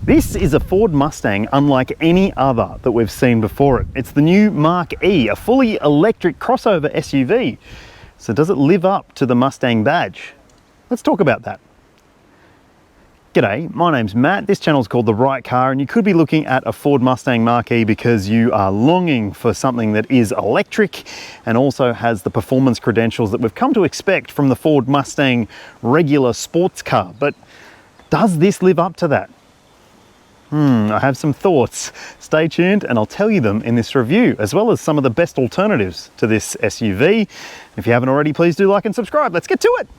This is a Ford Mustang unlike any other that we've seen before it. It's the new Mach-E, a fully electric crossover SUV. So does it live up to the Mustang badge? Let's talk about that. G'day, my name's Matt. This channel is called The Right Car, and you could be looking at a Ford Mustang Mach-E because you are longing for something that is electric and also has the performance credentials that we've come to expect from the Ford Mustang regular sports car. But does this live up to that? I have some thoughts. Stay tuned and I'll tell you them in this review, as well as some of the best alternatives to this SUV. If you haven't already, please do like and subscribe. Let's get to it.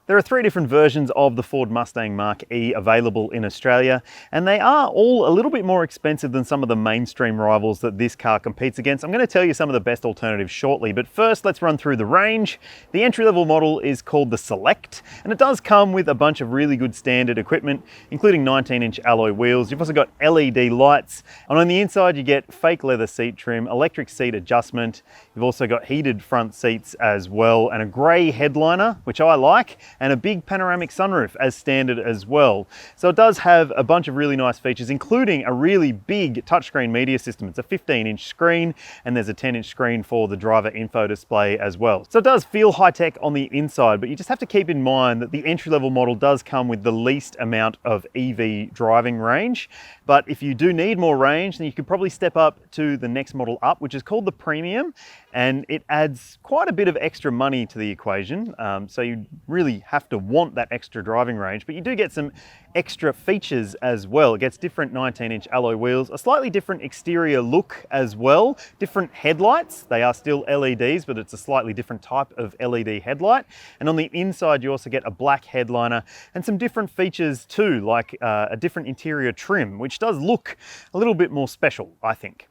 There are three different versions of the Ford Mustang Mach-E available in Australia, and they are all a little bit more expensive than some of the mainstream rivals that this car competes against. I'm going to tell you some of the best alternatives shortly, but first let's run through the range. The entry-level model is called the Select, and it does come with a bunch of really good standard equipment, including 19-inch alloy wheels. You've also got LED lights, and on the inside you get fake leather seat trim, electric seat adjustment. You've also got heated front seats as well, and a grey headliner, which I like, and a big panoramic sunroof as standard as well. So it does have a bunch of really nice features, including a really big touchscreen media system. It's a 15-inch screen, and there's a 10-inch screen for the driver info display as well. So it does feel high-tech on the inside, but you just have to keep in mind that the entry-level model does come with the least amount of EV driving range. But if you do need more range, then you could probably step up to the next model up, which is called the Premium, and it adds quite a bit of extra money to the equation. So you really have to want that extra driving range, but you do get some extra features as well. It gets different 19-inch alloy wheels, a slightly different exterior look as well, different headlights. They are still LEDs, but it's a slightly different type of LED headlight. And on the inside, you also get a black headliner and some different features too, like a different interior trim, which does look a little bit more special, I think.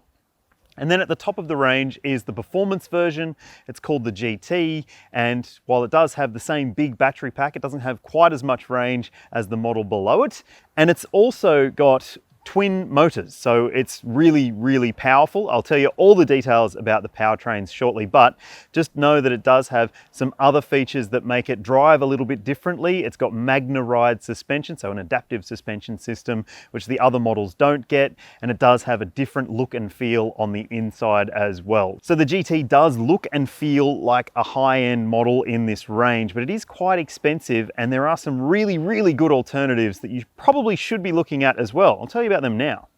And then at the top of the range is the performance version. It's called the GT, and while it does have the same big battery pack, it doesn't have quite as much range as the model below it. And it's also got twin motors, so it's really, really powerful. I'll tell you all the details about the powertrains shortly, but just know that it does have some other features that make it drive a little bit differently. It's got Magna Ride suspension, so an adaptive suspension system, which the other models don't get, and it does have a different look and feel on the inside as well. So the GT does look and feel like a high-end model in this range, but it is quite expensive, and there are some really, really good alternatives that you probably should be looking at as well. I'll tell you about them now.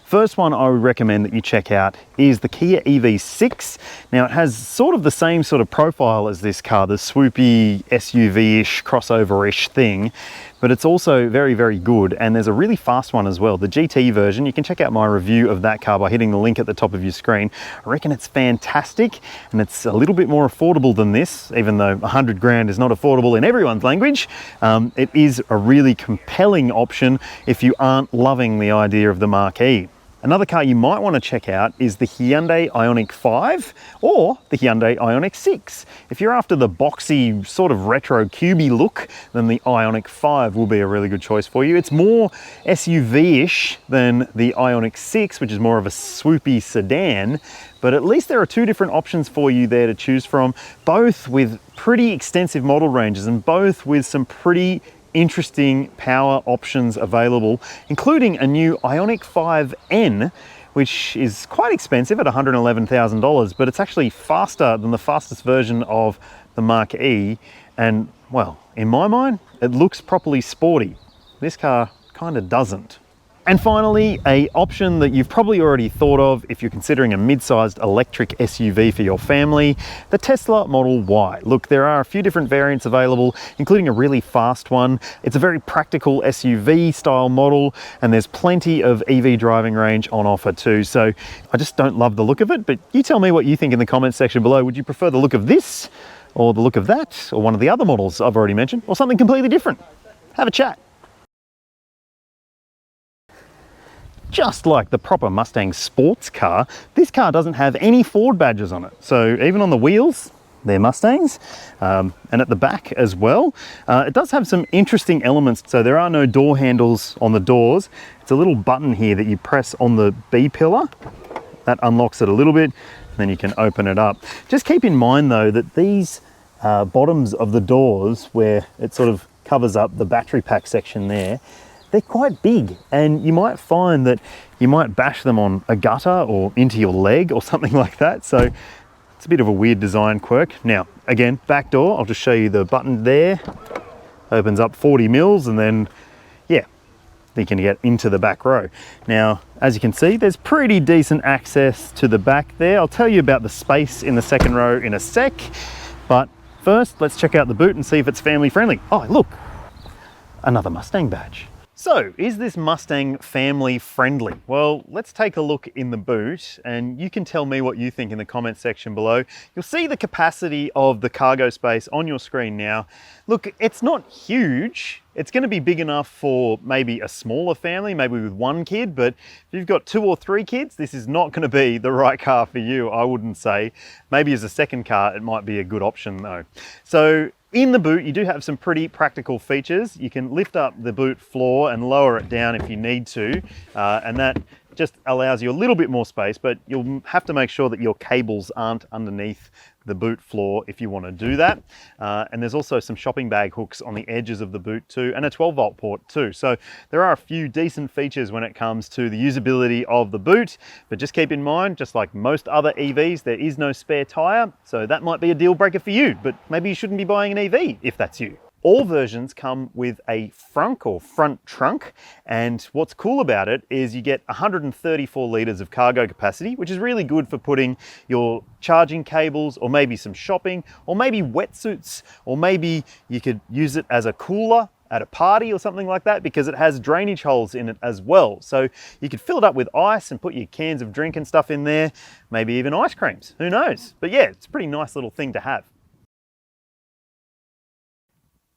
First one I would recommend that you check out is the Kia EV6. Now it has sort of the same sort of profile as this car, the swoopy SUV-ish, crossover-ish thing, but it's also very, very good, and there's a really fast one as well, the GT version. You can check out my review of that car by hitting the link at the top of your screen. I reckon it's fantastic, and it's a little bit more affordable than this, even though 100 grand is not affordable in everyone's language. It is a really compelling option if you aren't loving the idea of the Mach-E. Another car you might want to check out is the Hyundai Ioniq 5 or the Hyundai Ioniq 6. If you're after the boxy, sort of retro cubey look, then the Ioniq 5 will be a really good choice for you. It's more SUV-ish than the Ioniq 6, which is more of a swoopy sedan, but at least there are two different options for you there to choose from, both with pretty extensive model ranges and both with some pretty interesting power options available, including a new Ioniq 5N, which is quite expensive at $111,000, but it's actually faster than the fastest version of the Mach-E, and well, in my mind, it looks properly sporty. This car kind of doesn't. And finally, an option that you've probably already thought of if you're considering a mid-sized electric SUV for your family, the Tesla Model Y. Look, there are a few different variants available, including a really fast one. It's a very practical SUV style model, and there's plenty of EV driving range on offer too. So I just don't love the look of it, but you tell me what you think in the comments section below. Would you prefer the look of this, or the look of that, or one of the other models I've already mentioned, or something completely different? Have a chat. Just like the proper Mustang sports car, this car doesn't have any Ford badges on it. So even on the wheels, they're Mustangs, and at the back as well. It does have some interesting elements. So there are no door handles on the doors. It's a little button here that you press on the B pillar. That unlocks it a little bit, and then you can open it up. Just keep in mind though that these bottoms of the doors, where it sort of covers up the battery pack section there, they're quite big, and you might find that you might bash them on a gutter or into your leg or something like that. So it's a bit of a weird design quirk. Now, again, back door, I'll just show you the button there. Opens up 40 mils, and then, yeah, you can get into the back row. Now, as you can see, there's pretty decent access to the back there. I'll tell you about the space in the second row in a sec, but first, let's check out the boot and see if it's family friendly. Oh, look, another Mustang badge. So, is this Mustang family friendly? Well, let's take a look in the boot, and you can tell me what you think in the comments section below. You'll see the capacity of the cargo space on your screen now. Look, it's not huge. It's going to be big enough for maybe a smaller family, maybe with one kid, but if you've got 2 or 3 kids, this is not going to be the right car for you, I wouldn't say. Maybe as a second car, it might be a good option though. So, in the boot, you do have some pretty practical features. You can lift up the boot floor and lower it down if you need to, and that just allows you a little bit more space, but you'll have to make sure that your cables aren't underneath the boot floor if you want to do that. And there's also some shopping bag hooks on the edges of the boot too, and a 12-volt port too. So there are a few decent features when it comes to the usability of the boot, but just keep in mind, just like most other EVs, there is no spare tire, so that might be a deal breaker for you, but maybe you shouldn't be buying an EV if that's you. All versions come with a frunk or front trunk, and what's cool about it is you get 134 litres of cargo capacity, which is really good for putting your charging cables, or maybe some shopping, or maybe wetsuits, or maybe you could use it as a cooler at a party or something like that, because it has drainage holes in it as well. So you could fill it up with ice and put your cans of drink and stuff in there, maybe even ice creams, who knows? But yeah, it's a pretty nice little thing to have.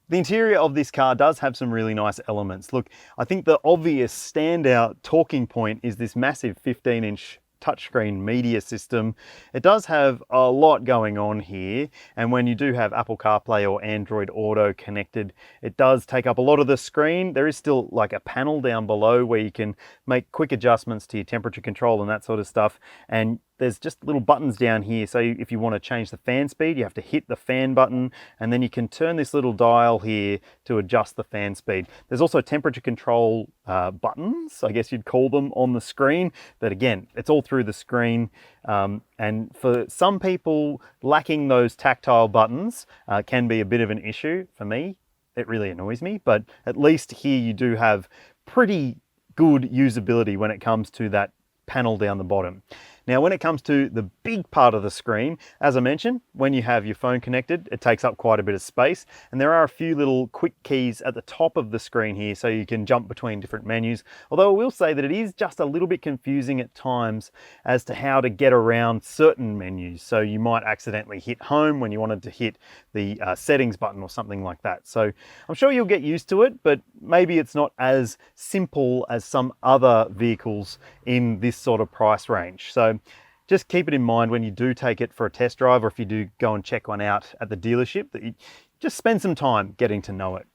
The interior of this car does have some really nice elements. Look, I think the obvious standout talking point is this massive 15-inch touchscreen media system. It does have a lot going on here, and when you do have Apple CarPlay or Android Auto connected, it does take up a lot of the screen. There is still like a panel down below where you can make quick adjustments to your temperature control and that sort of stuff, and there's just little buttons down here. So if you want to change the fan speed, you have to hit the fan button, and then you can turn this little dial here to adjust the fan speed. There's also temperature control buttons, I guess you'd call them, on the screen, but again, it's all through the screen. And for some people, lacking those tactile buttons can be a bit of an issue. For me, it really annoys me, but at least here you do have pretty good usability when it comes to that panel down the bottom. Now, when it comes to the big part of the screen, as I mentioned, when you have your phone connected, it takes up quite a bit of space, and there are a few little quick keys at the top of the screen here so you can jump between different menus. Although I will say that it is just a little bit confusing at times as to how to get around certain menus. So you might accidentally hit home when you wanted to hit the settings button or something like that. So I'm sure you'll get used to it, but maybe it's not as simple as some other vehicles in this sort of price range. So just keep it in mind when you do take it for a test drive, or if you do go and check one out at the dealership, that you just spend some time getting to know it.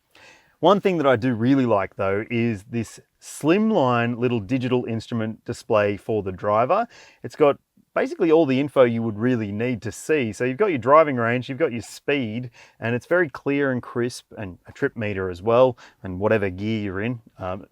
One thing that I do really like though is this slimline little digital instrument display for the driver. It's got basically all the info you would really need to see. So you've got your driving range, you've got your speed, and it's very clear and crisp, and a trip meter as well, and whatever gear you're in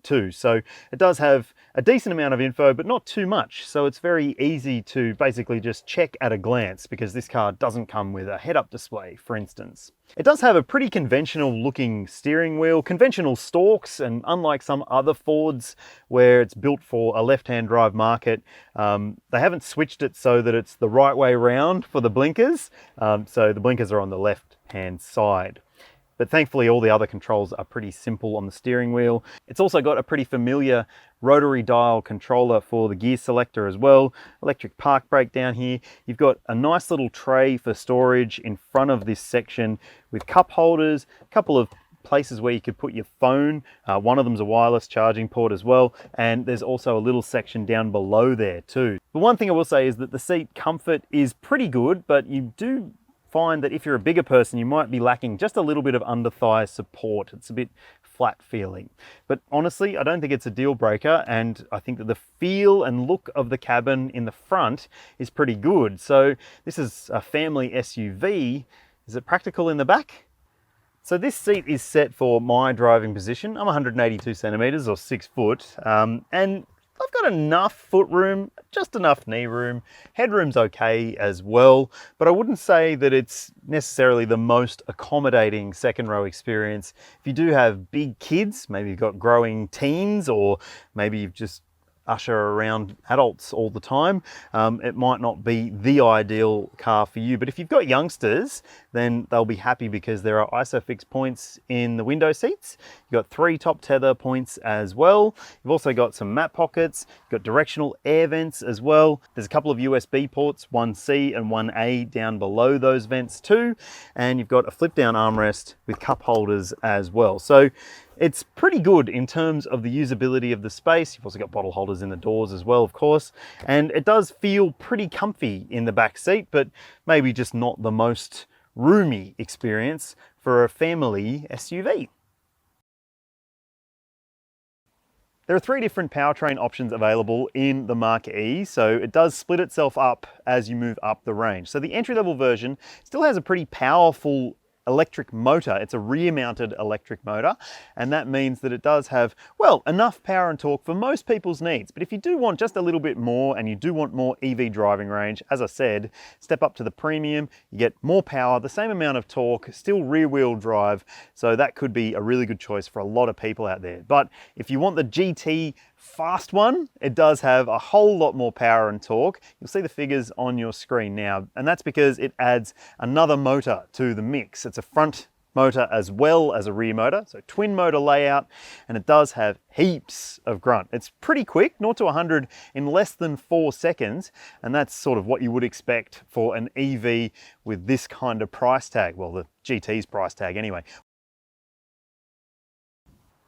too. So it does have a decent amount of info, but not too much. So it's very easy to basically just check at a glance, because this car doesn't come with a head-up display, for instance. It does have a pretty conventional looking steering wheel, conventional stalks, and unlike some other Fords where it's built for a left-hand drive market, they haven't switched it so that it's the right way around for the blinkers. So the blinkers are on the left-hand side. But thankfully all the other controls are pretty simple on the steering wheel. It's also got a pretty familiar rotary dial controller for the gear selector as well. Electric park brake down here. You've got a nice little tray for storage in front of this section with cup holders, a couple of places where you could put your phone. One of them's a wireless charging port as well, and there's also a little section down below there too. The one thing I will say is that the seat comfort is pretty good, but you do find that if you're a bigger person, you might be lacking just a little bit of under thigh support. It's a bit flat feeling, but honestly, I don't think it's a deal breaker, and I think that the feel and look of the cabin in the front is pretty good. So this is a family SUV. Is it practical in the back? So this seat is set for my driving position. I'm 182 centimeters or 6 foot, and I've got enough foot room, just enough knee room. Headroom's okay as well, but I wouldn't say that it's necessarily the most accommodating second row experience. If you do have big kids, maybe you've got growing teens, or maybe you've just usher around adults all the time, it might not be the ideal car for you. But if you've got youngsters, then they'll be happy because there are ISOFIX points in the window seats. You've got 3 top tether points as well. You've also got some map pockets, you've got directional air vents as well. There's a couple of USB ports, 1C and 1A down below those vents too. And you've got a flip down armrest with cup holders as well. So it's pretty good in terms of the usability of the space. You've also got bottle holders in the doors as well, of course. And it does feel pretty comfy in the back seat, but maybe just not the most roomy experience for a family SUV. There are 3 different powertrain options available in the Mach-E, so it does split itself up as you move up the range. So the entry-level version still has a pretty powerful electric motor. It's a rear-mounted electric motor, and that means that it does have, well, enough power and torque for most people's needs. But if you do want just a little bit more and you do want more EV driving range, as I said, step up to the premium, you get more power, the same amount of torque, still rear-wheel drive, so that could be a really good choice for a lot of people out there. But if you want the GT fast one, it does have a whole lot more power and torque. You'll see the figures on your screen now, and that's because it adds another motor to the mix. It's a front motor as well as a rear motor, so twin motor layout, and it does have heaps of grunt. It's pretty quick, 0 to 100 in less than 4 seconds, and that's sort of what you would expect for an EV with this kind of price tag. Well, the GT's price tag anyway.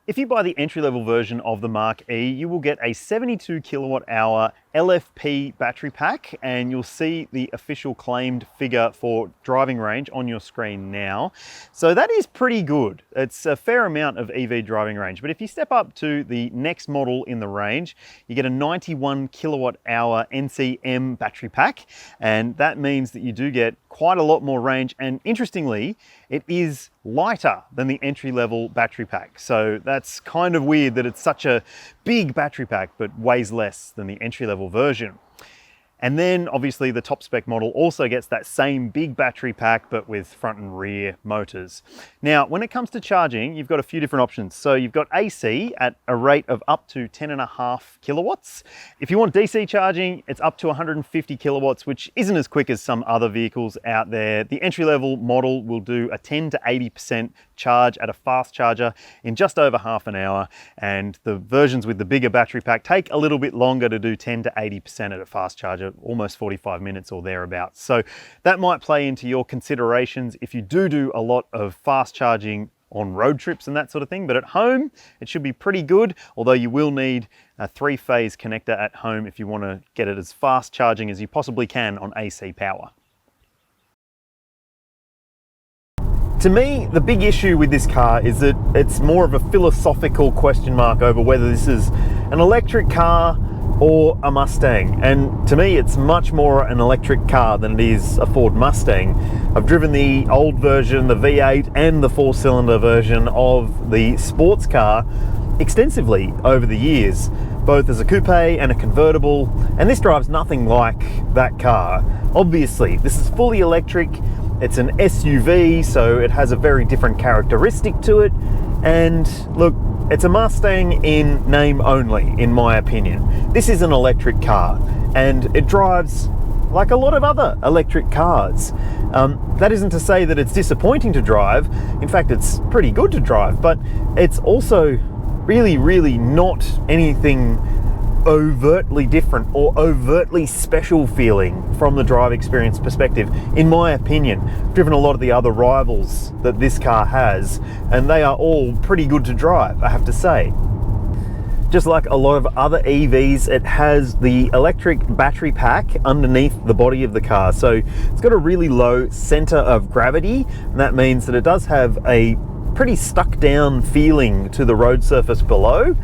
If you buy the entry-level version of the Mach-E, you will get a 72 kilowatt hour LFP battery pack, and you'll see the official claimed figure for driving range on your screen now. So that is pretty good. It's a fair amount of EV driving range, but if you step up to the next model in the range, you get a 91 kilowatt hour NCM battery pack, and that means that you do get quite a lot more range, and interestingly, it is lighter than the entry-level battery pack. So that's kind of weird that it's such a big battery pack but weighs less than the entry-level version. And then obviously the top spec model also gets that same big battery pack but with front and rear motors. Now, when it comes to charging, you've got a few different options. So you've got AC at a rate of up to 10.5 kilowatts. If you want DC charging, it's up to 150 kilowatts, which isn't as quick as some other vehicles out there. The entry-level model will do a 10 to 80% charge at a fast charger in just over half an hour, and the versions with the bigger battery pack take a little bit longer to do 10 to 80% at a fast charger, almost 45 minutes or thereabouts. So that might play into your considerations if you do a lot of fast charging on road trips and that sort of thing. But at home, it should be pretty good, although you will need a 3-phase connector at home if you want to get it as fast charging as you possibly can on AC power. To me, the big issue with this car is that it's more of a philosophical question mark over whether this is an electric car or a Mustang. And to me, it's much more an electric car than it is a Ford Mustang. I've driven the old version, the V8, and the 4-cylinder version of the sports car extensively over the years, both as a coupe and a convertible, and this drives nothing like that car. Obviously, this is fully electric. It's an SUV, so it has a very different characteristic to it. And look, it's a Mustang in name only, in my opinion. This is an electric car, and it drives like a lot of other electric cars. That isn't to say that it's disappointing to drive. In fact, it's pretty good to drive, but it's also really not anything overtly different or overtly special feeling from the drive experience perspective, in my opinion. I've driven a lot of the other rivals that this car has, and they are all pretty good to drive, I have to say. Just like a lot of other EVs, it has the electric battery pack underneath the body of the car. So it's got a really low center of gravity, and that means that it does have a pretty stuck down feeling to the road surface below.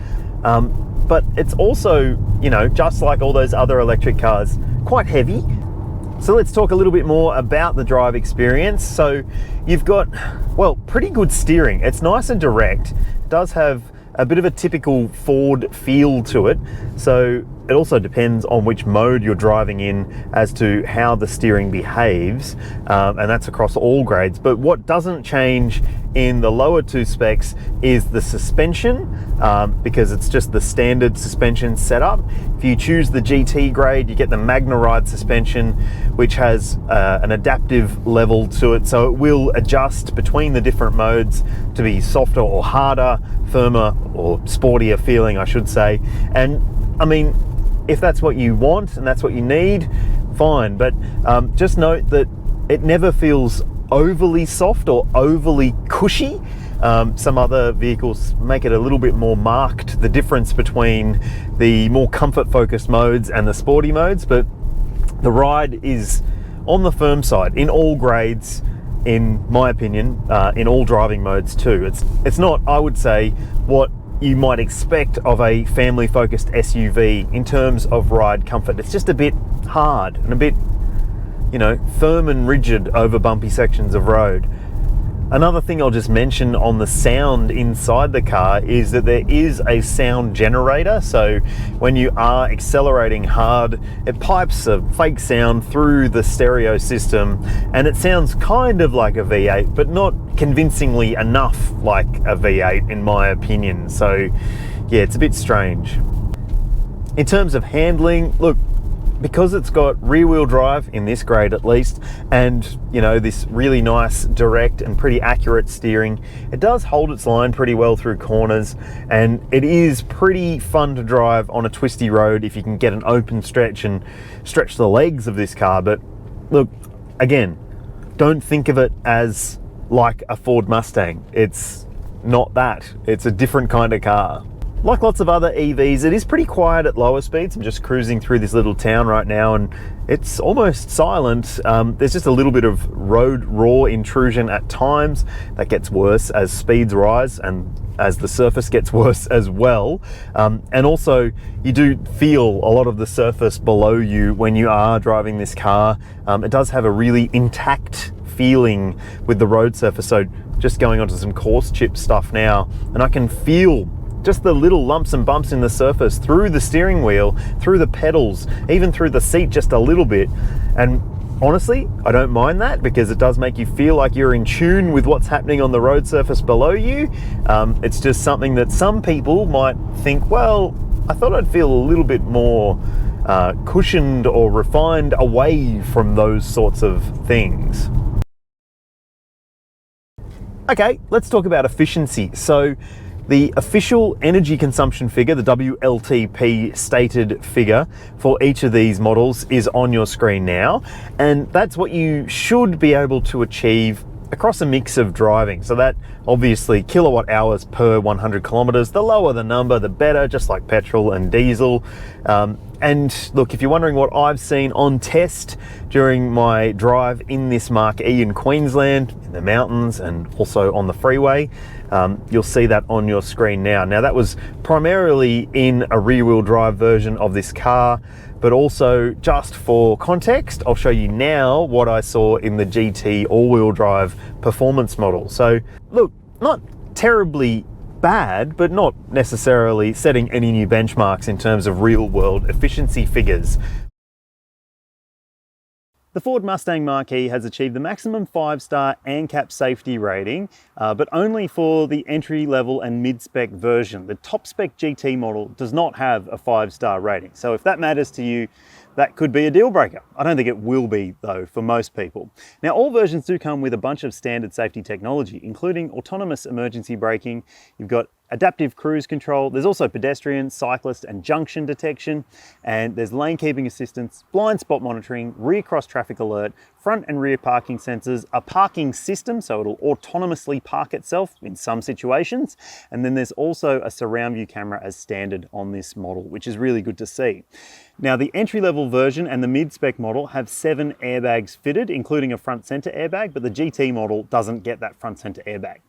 But it's also, you know, just like all those other electric cars, quite heavy. So let's talk a little bit more about the drive experience. So you've got, well, pretty good steering. It's nice and direct. It does have a bit of a typical Ford feel to it. So it also depends on which mode you're driving in as to how the steering behaves, and that's across all grades. But what doesn't change in the lower two specs is the suspension, because it's just the standard suspension setup. If you choose the GT grade, you get the MagnaRide suspension, which has an adaptive level to it, so it will adjust between the different modes to be softer or harder, firmer or sportier feeling, I should say. And I mean, if that's what you want and that's what you need, fine, but just note that it never feels overly soft or overly cushy. Some other vehicles make it a little bit more marked, the difference between the more comfort focused modes and the sporty modes, but the ride is on the firm side in all grades, in my opinion, in all driving modes too. It's not, I would say, what you might expect of a family focused SUV in terms of ride comfort. It's just a bit hard and a bit, you know, firm and rigid over bumpy sections of road. Another thing I'll just mention on the sound inside the car is that there is a sound generator. So when you are accelerating hard, it pipes a fake sound through the stereo system, and it sounds kind of like a V8, but not convincingly enough like a V8 in my opinion. So yeah, it's a bit strange. In terms of handling, look, because it's got rear-wheel drive in this grade at least, and you know, this really nice direct and pretty accurate steering, it does hold its line pretty well through corners, and it is pretty fun to drive on a twisty road if you can get an open stretch and stretch the legs of this car. But look, again, don't think of it as like a Ford Mustang. It's not that. It's a different kind of car. Like lots of other EVs, it is pretty quiet at lower speeds. I'm just cruising through this little town right now and it's almost silent. There's just a little bit of road roar intrusion at times. That gets worse as speeds rise and as the surface gets worse as well. And also you do feel a lot of the surface below you when you are driving this car. It does have a really intact feeling with the road surface. So just going onto some coarse chip stuff now, and I can feel just the little lumps and bumps in the surface through the steering wheel, through the pedals, even through the seat just a little bit. And honestly, I don't mind that because it does make you feel like you're in tune with what's happening on the road surface below you. It's just something that some people might think, well, I thought I'd feel a little bit more cushioned or refined away from those sorts of things. Okay, let's talk about efficiency. So the official energy consumption figure, the WLTP stated figure for each of these models, is on your screen now. And that's what you should be able to achieve across a mix of driving. So that obviously kilowatt hours per 100 kilometers, the lower the number, the better, just like petrol and diesel. And look, if you're wondering what I've seen on test during my drive in this Mach-E in Queensland, in the mountains and also on the freeway, you'll see that on your screen now. Now that was primarily in a rear-wheel drive version of this car, but also just for context, I'll show you now what I saw in the GT all-wheel drive performance model. So look, not terribly bad, but not necessarily setting any new benchmarks in terms of real-world efficiency figures. The Ford Mustang Mach-E has achieved the maximum 5-star ANCAP safety rating, but only for the entry-level and mid-spec version. The top-spec GT model does not have a 5-star rating. So if that matters to you, that could be a deal breaker. I don't think it will be though for most people. Now all versions do come with a bunch of standard safety technology, including autonomous emergency braking. You've got adaptive cruise control. There's also pedestrian, cyclist and junction detection, and there's lane keeping assistance, blind spot monitoring, rear cross traffic alert, front and rear parking sensors, a parking system, so it'll autonomously park itself in some situations, and then there's also a surround view camera as standard on this model, which is really good to see. Now the entry-level version and the mid-spec model have 7 airbags fitted, including a front center airbag, but the GT model doesn't get that front center airbag.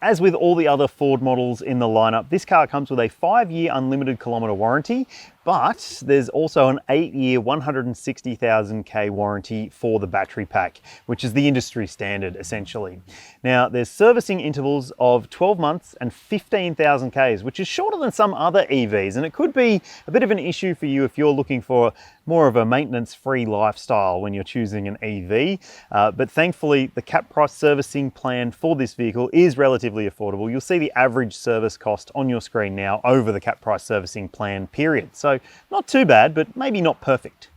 As with all the other Ford models in the lineup, this car comes with a 5-year unlimited kilometer warranty, But there's also an 8-year, 160,000k warranty for the battery pack, which is the industry standard essentially. Now there's servicing intervals of 12 months and 15,000 Ks, which is shorter than some other EVs, and it could be a bit of an issue for you if you're looking for more of a maintenance-free lifestyle when you're choosing an EV. But thankfully, the cap price servicing plan for this vehicle is relatively affordable. You'll see the average service cost on your screen now over the cap price servicing plan period. So not too bad, but maybe not perfect.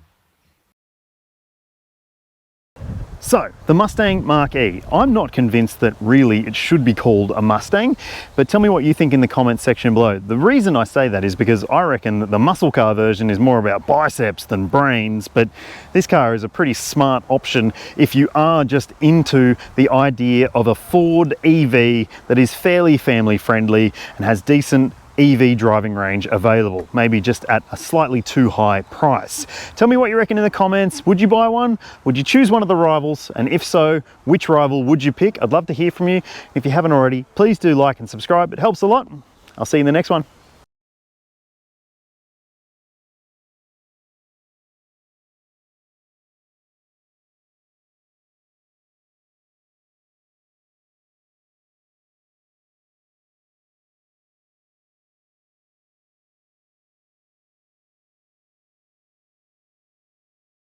So, the Mustang Mach-E. I'm not convinced that really it should be called a Mustang, but tell me what you think in the comments section below. The reason I say that is because I reckon that the muscle car version is more about biceps than brains, but this car is a pretty smart option if you are just into the idea of a Ford EV that is fairly family friendly and has decent EV driving range available, maybe just at a slightly too high price. Tell me what you reckon in the comments. Would you buy one? Would you choose one of the rivals? And if so, which rival would you pick? I'd love to hear from you. If you haven't already, please do like and subscribe. It helps a lot. I'll see you in the next one.